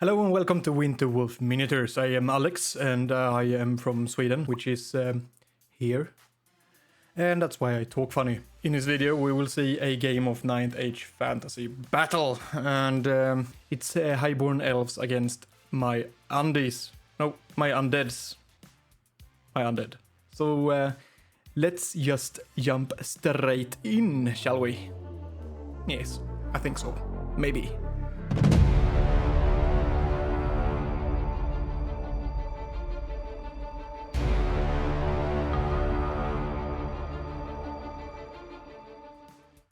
Hello and welcome to Winter Wolf Miniatures. I am Alex and I am from Sweden, which is here. And that's why I talk funny. In this video we will see a game of 9th Age fantasy battle. And it's Highborn Elves against my undeads. No, my undeads. My undead. So let's just jump straight in, shall we? Yes, I think so. Maybe.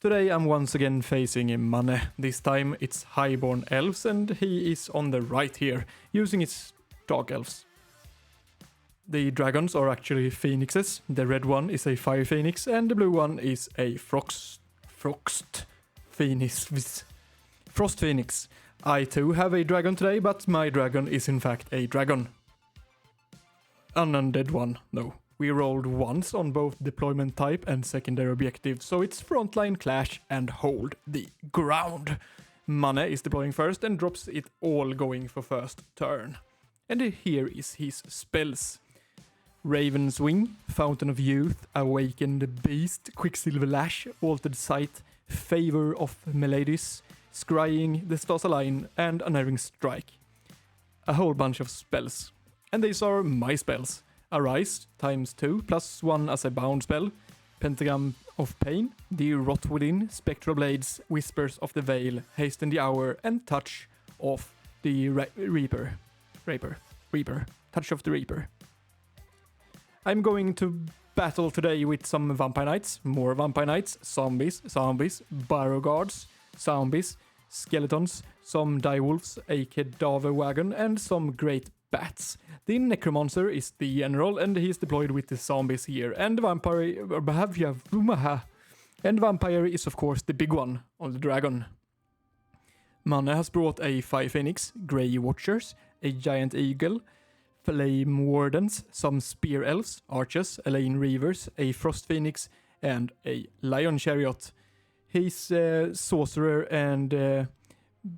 Today I'm once again facing Manne. This time it's Highborn Elves and he is on the right here, using his Dark Elves. The dragons are actually phoenixes. The red one is a fire phoenix and the blue one is a frost phoenix. Frost phoenix. I too have a dragon today, but my dragon is in fact a dragon. An undead one, no. We rolled once on both deployment type and secondary objective, so it's frontline clash and hold the ground. Manne is deploying first and drops it all going for first turn. And here is his spells. Raven's Wing, Fountain of Youth, Awakened Beast, Quicksilver Lash, Altered Sight, Favor of Melodies, Scrying, the Stars Align, and Unerring Strike. A whole bunch of spells. And these are my spells. Arise, ×2, +1 as a bound spell. Pentagram of Pain, The Rot Within, Spectral Blades, Whispers of the Veil, Hasten the Hour, and Touch of the Reaper. Touch of the Reaper. I'm going to battle today with some Vampire Knights, more Vampire Knights, zombies, Burrow Guards, zombies, skeletons, some Direwolves, a Cadaver Wagon, and some Great Bats. The Necromancer is the general and he's deployed with the zombies here, and the Vampire is of course the big one on the dragon. Manne has brought a Fire Phoenix, Grey Watchers, a Giant Eagle, Flame Wardens, some Spear Elves, Archers, Elein Reavers, a Frost Phoenix, and a Lion Chariot. His Sorcerer and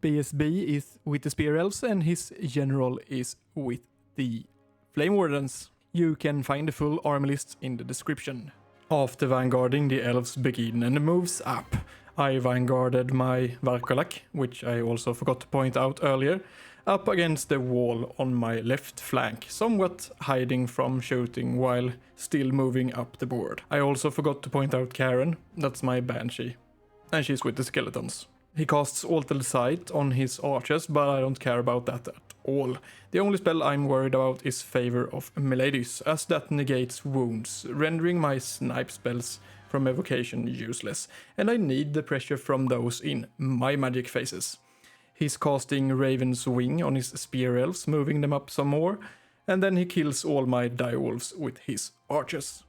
BSB is with the Spear Elves and his General is with the Flame Wardens. You can find the full army lists in the description. After vanguarding, the Elves begin and moves up. I vanguarded my Varkolak, which I also forgot to point out earlier, up against the wall on my left flank, somewhat hiding from shooting while still moving up the board. I also forgot to point out Karen, that's my Banshee, and she's with the skeletons. He casts Altered Sight on his archers, but I don't care about that at all. The only spell I'm worried about is Favor of Melodies, as that negates wounds, rendering my snipe spells from evocation useless, and I need the pressure from those in my magic phases. He's casting Raven's Wing on his Spear Elves, moving them up some more, and then he kills all my Direwolves with his archers.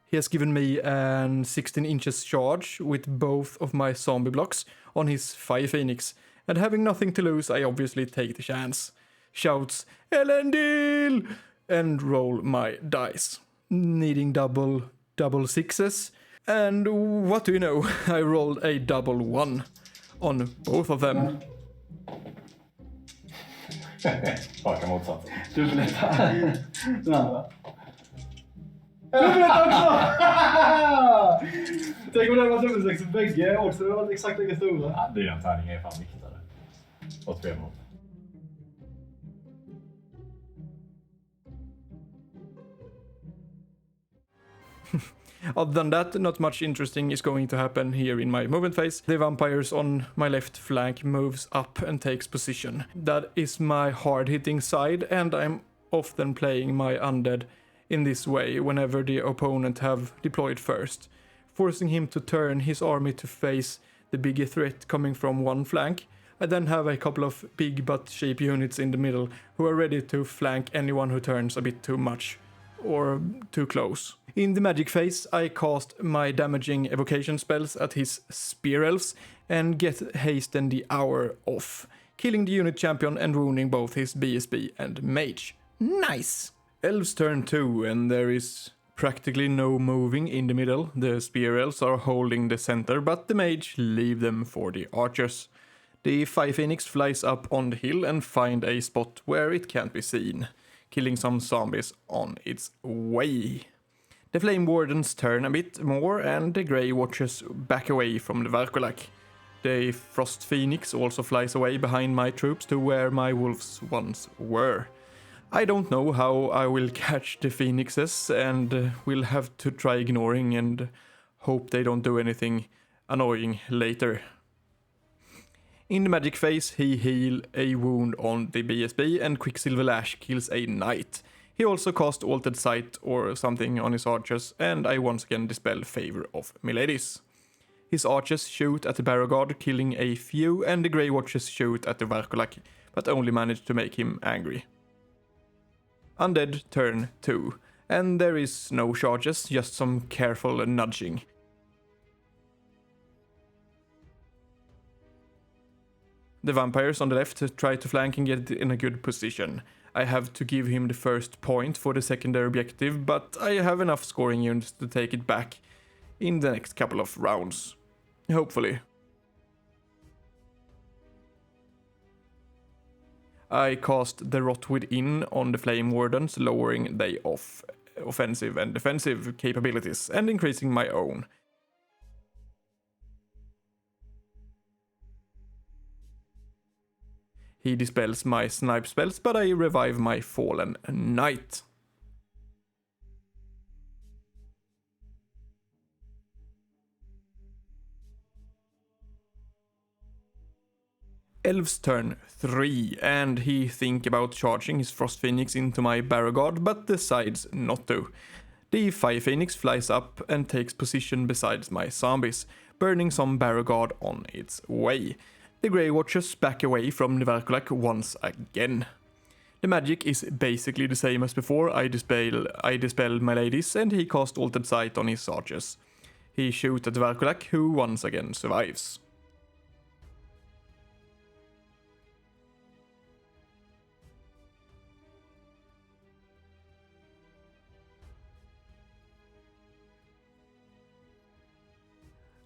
He has given me an 16 inches charge with both of my zombie blocks on his Fire Phoenix, and having nothing to lose, I obviously take the chance. Shouts, Elendil! And roll my dice. Needing double sixes, and what do you know, I rolled a double 1 on both of them. Raka motsatsen. Dubbletta. Den andra. Dubbletta också! Tänk om det var dubbelsex för bägge också, det var exakt lika stora. Ja, den tärningen är fan viktare. Åt fel håll. Other than that, not much interesting is going to happen here in my movement phase. The vampires on my left flank moves up and takes position. That is my hard-hitting side, and I'm often playing my undead in this way whenever the opponent have deployed first, forcing him to turn his army to face the bigger threat coming from one flank. I then have a couple of big but cheap units in the middle who are ready to flank anyone who turns a bit too much or too close. In the magic phase, I cast my damaging evocation spells at his Spear Elves and get Hasten the Hour off, killing the unit champion and wounding both his BSB and Mage. Nice! Elves turn 2 and there is practically no moving in the middle. The Spear Elves are holding the center, but the Mage leave them for the archers. The Fire Phoenix flies up on the hill and find a spot where it can't be seen, killing some zombies on its way. The Flame Wardens turn a bit more and the Grey Watchers back away from the Varkulak. The Frost Phoenix also flies away behind my troops to where my wolves once were. I don't know how I will catch the Phoenixes and will have to try ignoring and hope they don't do anything annoying later. In the magic phase, he heals a wound on the BSB and Quicksilver Lash kills a knight. He also cast Altered Sight or something on his archers, and I once again dispel Favor of Miladies. His archers shoot at the Barrowguard, killing a few, and the Grey Watchers shoot at the Varkulak, but only manage to make him angry. Undead turn 2, and there is no charges, just some careful nudging. The vampires on the left try to flank and get in a good position. I have to give him the first point for the secondary objective, but I have enough scoring units to take it back in the next couple of rounds. Hopefully. I cast the Rot Within on the Flame Wardens, lowering their offensive and defensive capabilities and increasing my own. He dispels my snipe spells, but I revive my fallen knight. Elves turn 3, and he thinks about charging his Frost Phoenix into my Barrowguard, but decides not to. The Fire Phoenix flies up and takes position beside my zombies, burning some Barrowguard on its way. The Grey Watchers back away from the Varkulak once again. The magic is basically the same as before. I dispel my ladies and he casts Altered Sight on his archers. He shoots at the Varkulak, who once again survives.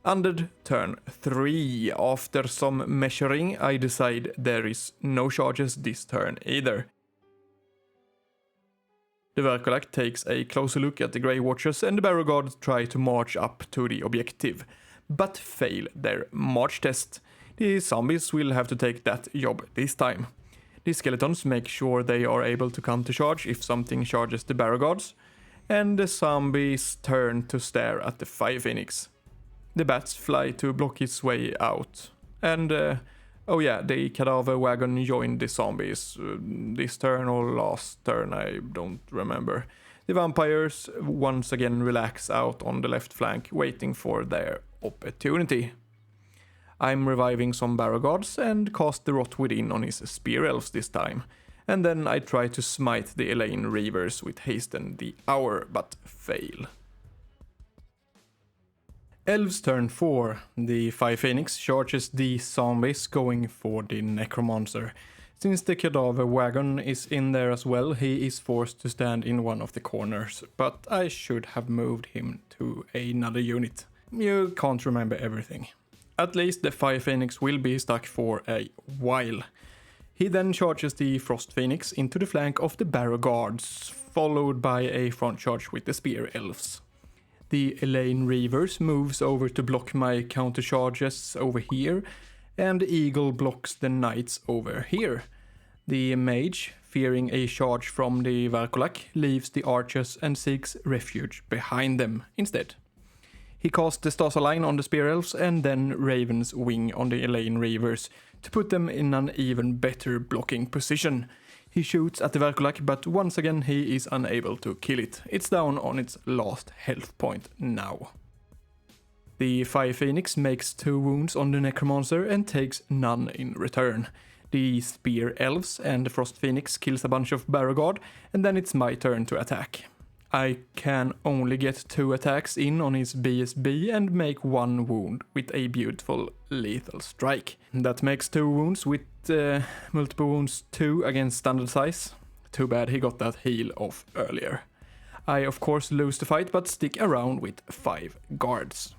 Undead turn 3. After some measuring, I decide there is no charges this turn either. The Varkulak takes a closer look at the Grey Watchers and the Barrowguard try to march up to the objective, but fail their march test. The zombies will have to take that job this time. The skeletons make sure they are able to come to charge if something charges the Barrowguards, and the zombies turn to stare at the Fire Phoenix. The bats fly to block his way out. And, the cadaver wagon joined the zombies. This turn or last turn, I don't remember. The vampires once again relax out on the left flank, waiting for their opportunity. I'm reviving some Barrowguards and cast the Rot Within on his Spear Elves this time. And then I try to smite the Elein Reavers with Hasten the Hour, but fail. Elves turn 4. The Fire Phoenix charges the zombies, going for the Necromancer. Since the cadaver wagon is in there as well, he is forced to stand in one of the corners, but I should have moved him to another unit. You can't remember everything. At least the Fire Phoenix will be stuck for a while. He then charges the Frost Phoenix into the flank of the Barrowguards, followed by a front charge with the Spear Elves. The Elein Reavers moves over to block my counter charges over here, and the Eagle blocks the Knights over here. The Mage, fearing a charge from the Varkulak, leaves the archers and seeks refuge behind them instead. He casts the Stasa line on the Spear Elves and then Raven's Wing on the Elein Reavers to put them in an even better blocking position. He shoots at the Varkulak, but once again he is unable to kill it. It's down on its last health point now. The Fire Phoenix makes 2 wounds on the Necromancer and takes none in return. The Spear Elves and the Frost Phoenix kills a bunch of Barrowguard, and then it's my turn to attack. I can only get 2 attacks in on his BSB and make 1 wound with a beautiful lethal strike. That makes 2 wounds with multiple wounds 2 against standard size. Too bad he got that heal off earlier. I of course lose the fight but stick around with 5 guards.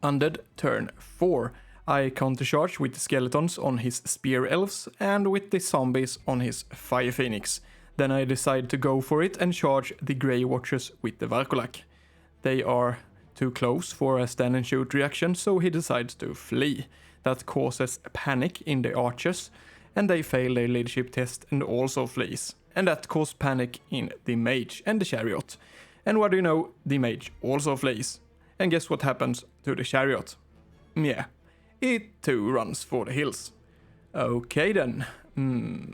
Undead turn 4. I countercharge with the skeletons on his spear elves and with the zombies on his fire phoenix. Then I decide to go for it and charge the Grey Watchers with the Varkulak. They are too close for a stand and shoot reaction, so he decides to flee. That causes panic in the archers, and they fail their leadership test and also flees. And that causes panic in the mage and the chariot. And what do you know, the mage also flees. And guess what happens to the chariot? Yeah, it too runs for the hills. Okay then.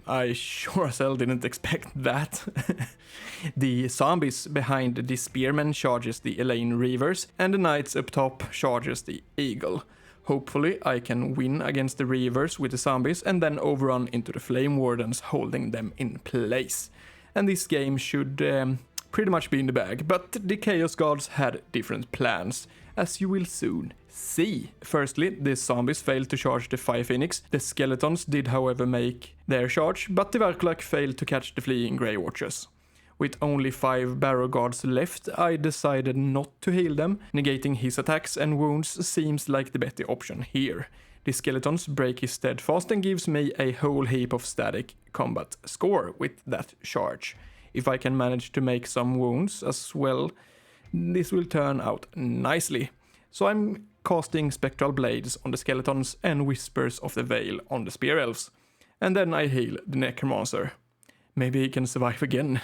I sure as hell didn't expect that. The zombies behind the spearmen charges the Elein Reavers, and the knights up top charges the eagle. Hopefully I can win against the Reavers with the zombies and then overrun into the flame wardens, holding them in place. And this game should pretty much be in the bag, but the chaos gods had different plans, as you will soon see. Firstly, the zombies failed to charge the fire phoenix. The skeletons did however make their charge, but the Varkulak failed to catch the fleeing Grey Watchers. With only 5 barrow guards left, I decided not to heal them. Negating his attacks and wounds seems like the better option here. The skeletons break his steadfast and gives me a whole heap of static combat score with that charge. If I can manage to make some wounds as well, this will turn out nicely. So I'm casting Spectral Blades on the skeletons and Whispers of the Veil on the spear elves. And then I heal the necromancer. Maybe he can survive again.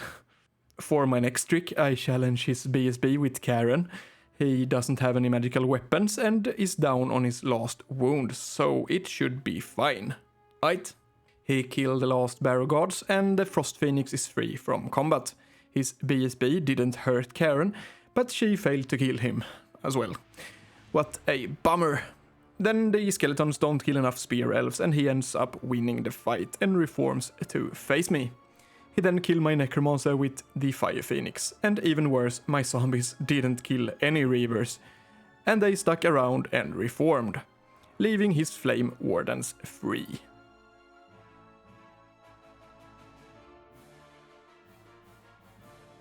For my next trick, I challenge his BSB with Karen. He doesn't have any magical weapons and is down on his last wound, so it should be fine. Right? He killed the last barrow guards and the Frost Phoenix is free from combat. His BSB didn't hurt Karen, but she failed to kill him as well. What a bummer. Then the skeletons don't kill enough spear elves and he ends up winning the fight and reforms to face me. He then killed my necromancer with the fire phoenix, and even worse, my zombies didn't kill any reavers, and they stuck around and reformed, leaving his flame wardens free.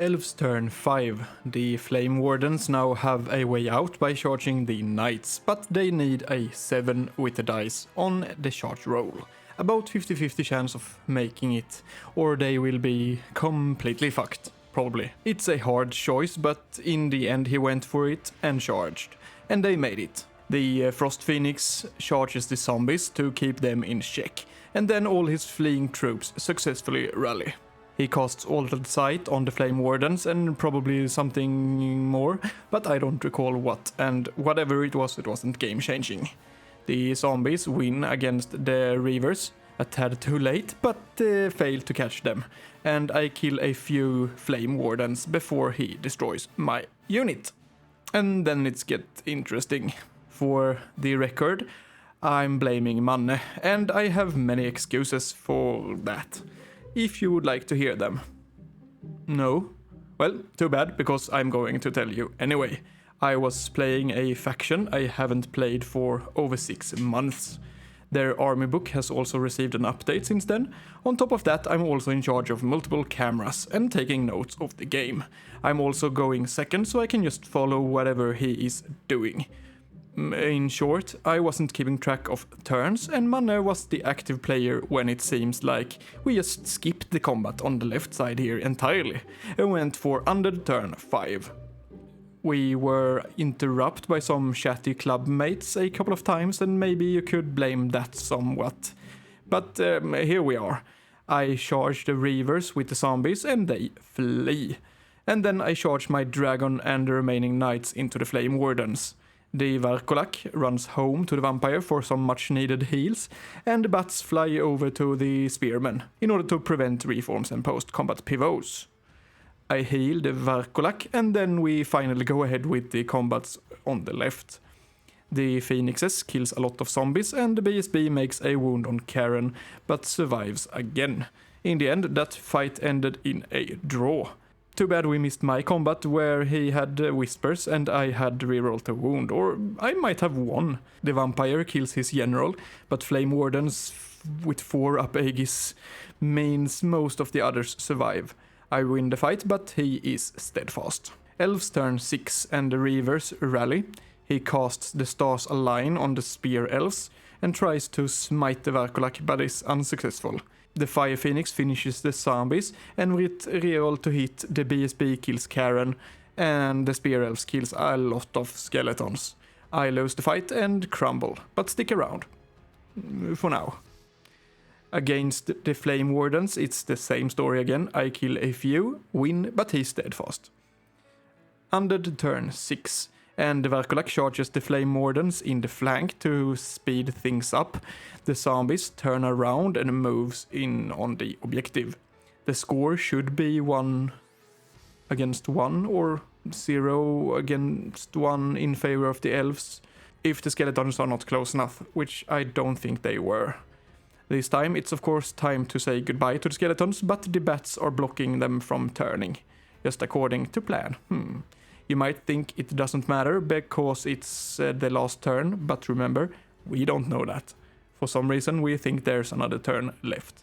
Elves turn 5. The Flame Wardens now have a way out by charging the Knights, but they need a 7 with the dice on the charge roll. About 50-50 chance of making it, or they will be completely fucked, probably. It's a hard choice, but in the end he went for it and charged, and they made it. The Frost Phoenix charges the zombies to keep them in check, and then all his fleeing troops successfully rally. He casts Altered Sight on the Flame Wardens and probably something more, but I don't recall what, and whatever it wasn't game-changing. The zombies win against the Reavers, a tad too late, but fail to catch them, and I kill a few Flame Wardens before he destroys my unit. And then it's get interesting. For the record, I'm blaming Manne, and I have many excuses for that. If you would like to hear them. No? Well, too bad, because I'm going to tell you anyway. I was playing a faction I haven't played for over 6 months. Their army book has also received an update since then. On top of that, I'm also in charge of multiple cameras and taking notes of the game. I'm also going second, so I can just follow whatever he is doing. In short, I wasn't keeping track of turns, and Manne was the active player when it seems like we just skipped the combat on the left side here entirely and went for under turn 5. We were interrupted by some chatty club mates a couple of times, and maybe you could blame that somewhat. But here we are. I charge the Reavers with the zombies and they flee. And then I charge my dragon and the remaining knights into the Flame Wardens. The Varkulak runs home to the vampire for some much needed heals, and the bats fly over to the spearmen in order to prevent reforms and post-combat pivots. I heal the Varkulak, and then we finally go ahead with the combats on the left. The Phoenixes kills a lot of zombies, and the BSB makes a wound on Karen, but survives again. In the end, that fight ended in a draw. Too bad we missed my combat, where he had whispers and I had rerolled the wound, or I might have won. The vampire kills his general, but Flame Wardens with 4 up Aegis means most of the others survive. I win the fight, but he is steadfast. Elves turn 6 and the Reavers rally. He casts the stars align on the Spear Elves and tries to smite the Verkolac but is unsuccessful. The Fire Phoenix finishes the zombies and with reroll to hit, the BSB kills Karen and the Spear Elves kills a lot of skeletons. I lose the fight and crumble, but stick around. For now. Against the Flame Wardens, it's the same story again. I kill a few, win, but he's steadfast. Under the turn 6, and the Verkolac charges the Flame Wardens in the flank to speed things up. The zombies turn around and moves in on the objective. The score should be 1 against 1 or 0 against 1 in favor of the elves, if the skeletons are not close enough, which I don't think they were. This time it's of course time to say goodbye to the skeletons, but the bats are blocking them from turning, just according to plan. You might think it doesn't matter because it's the last turn, but remember, we don't know that. For some reason we think there's another turn left.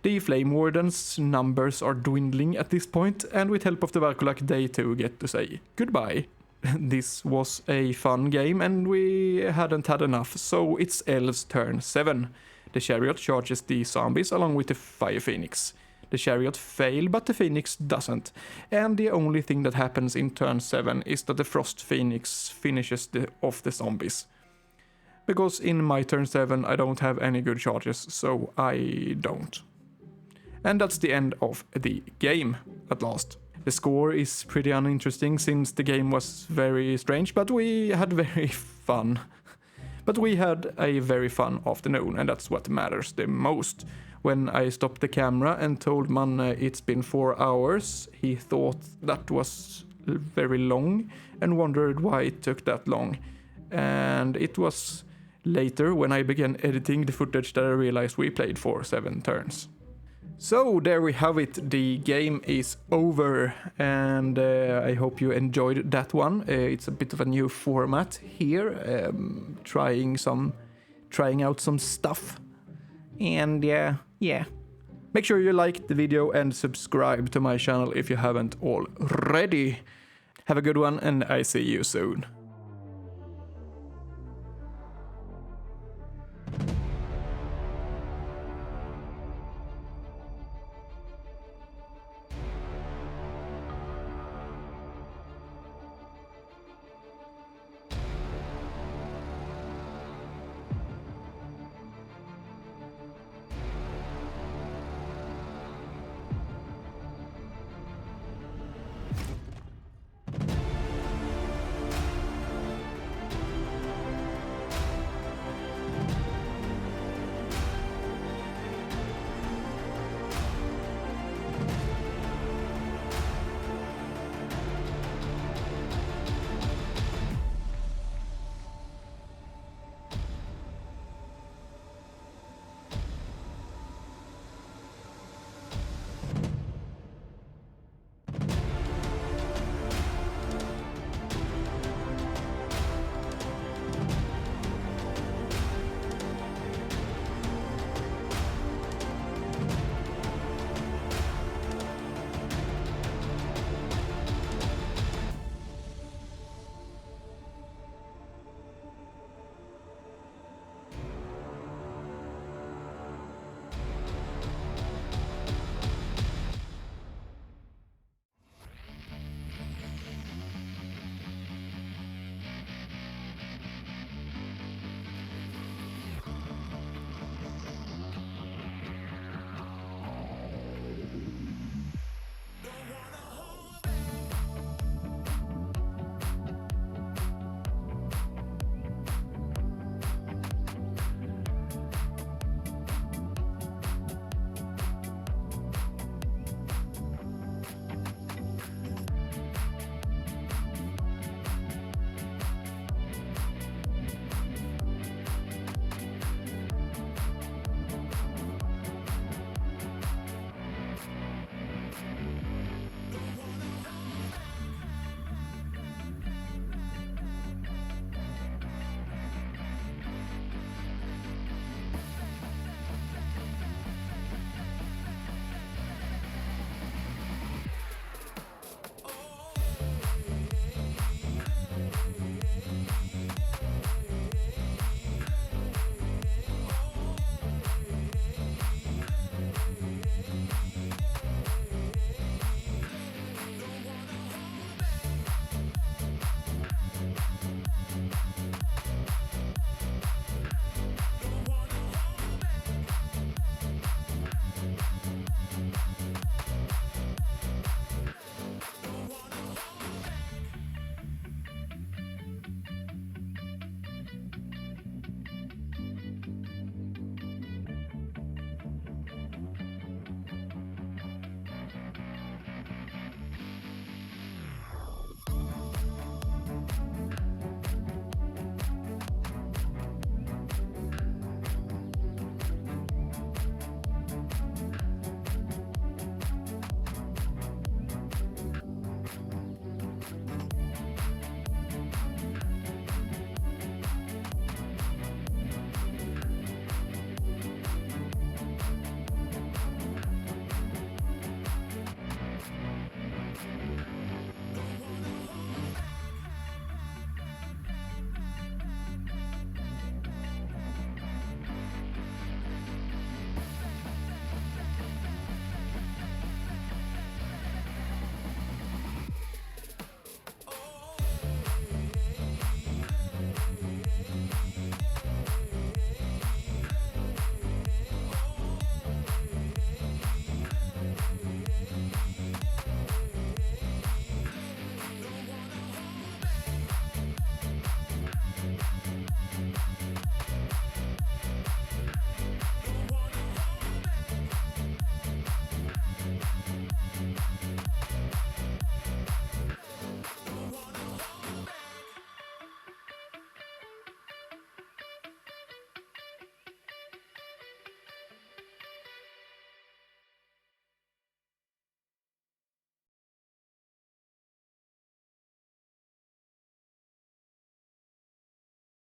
The Flame Wardens' numbers are dwindling at this point, and with help of the Verkolac they too get to say goodbye. This was a fun game and we hadn't had enough, so it's Elves' turn 7. The Chariot charges the zombies along with the Fire Phoenix. The Chariot fail, but the Phoenix doesn't. And the only thing that happens in turn 7 is that the Frost Phoenix finishes off the zombies. Because in my turn 7 I don't have any good charges, so I don't. And that's the end of the game, at last. The score is pretty uninteresting since the game was very strange, but we had very fun. But we had a very fun afternoon, and that's what matters the most. When I stopped the camera and told Manne it's been 4 hours, he thought that was very long and wondered why it took that long. And it was later when I began editing the footage that I realized we played for 7 turns. So there we have it, the game is over, and I hope you enjoyed that one. It's a bit of a new format here, trying out some stuff, and yeah. Make sure you like the video and subscribe to my channel if you haven't already. Have a good one, and I see you soon.